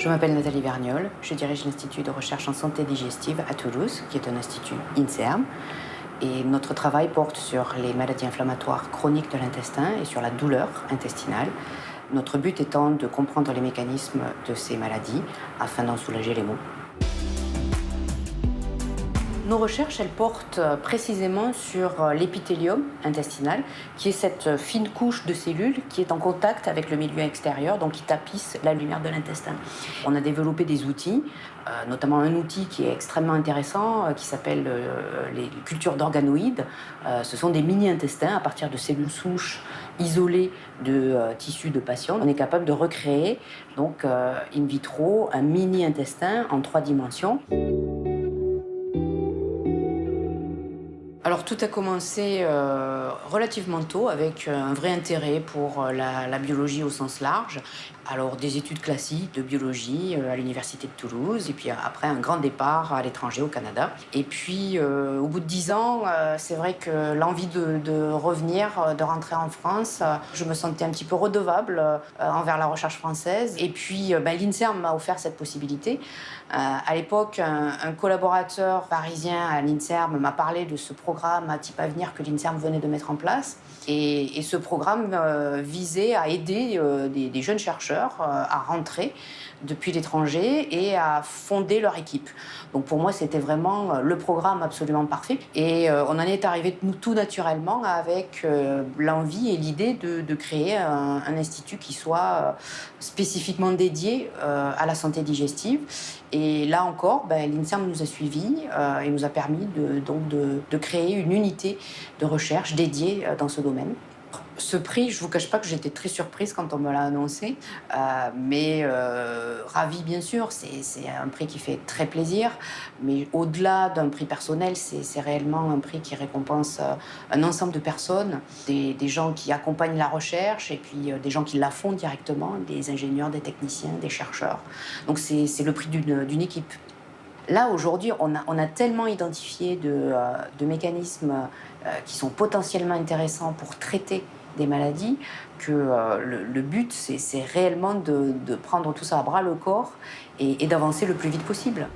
Je m'appelle Nathalie Vergnol, je dirige l'Institut de recherche en santé digestive à Toulouse, qui est un institut INSERM. Et notre travail porte sur les maladies inflammatoires chroniques de l'intestin et sur la douleur intestinale. Notre but étant de comprendre les mécanismes de ces maladies afin d'en soulager les maux. Nos recherches, elles portent précisément sur l'épithélium intestinal, qui est cette fine couche de cellules qui est en contact avec le milieu extérieur, donc qui tapisse la lumière de l'intestin. On a développé des outils, notamment un outil qui est extrêmement intéressant, qui s'appelle les cultures d'organoïdes. Ce sont des mini-intestins à partir de cellules souches isolées de tissus de patients. On est capable de recréer, donc in vitro, un mini-intestin en 3 dimensions. Alors tout a commencé relativement tôt avec un vrai intérêt pour la biologie au sens large. Alors des études classiques de biologie à l'université de Toulouse et puis après un grand départ à l'étranger au Canada. Et puis au bout de 10 ans, c'est vrai que l'envie de revenir, de rentrer en France, je me sentais un petit peu redevable envers la recherche française. Et puis l'INSERM m'a offert cette possibilité. À l'époque, un collaborateur parisien à l'INSERM m'a parlé de ce programme à type Avenir que l'INSERM venait de mettre en place. Et ce programme visait à aider des jeunes chercheurs à rentrer depuis l'étranger et à fonder leur équipe. Donc pour moi, c'était vraiment le programme absolument parfait. Et on en est arrivé tout naturellement avec l'envie et l'idée de créer un institut qui soit spécifiquement dédié à la santé digestive. Et là encore, l'INSERM nous a suivis et nous a permis de créer une unité de recherche dédiée dans ce domaine. Ce prix, je ne vous cache pas que j'étais très surprise quand on me l'a annoncé, mais ravie bien sûr, c'est un prix qui fait très plaisir, mais au-delà d'un prix personnel, c'est réellement un prix qui récompense un ensemble de personnes, des gens qui accompagnent la recherche et puis des gens qui la font directement, des ingénieurs, des techniciens, des chercheurs. Donc c'est le prix d'une équipe. Là, aujourd'hui, on a tellement identifié de mécanismes qui sont potentiellement intéressants pour traiter des maladies que le but, c'est réellement de prendre tout ça à bras le corps et d'avancer le plus vite possible.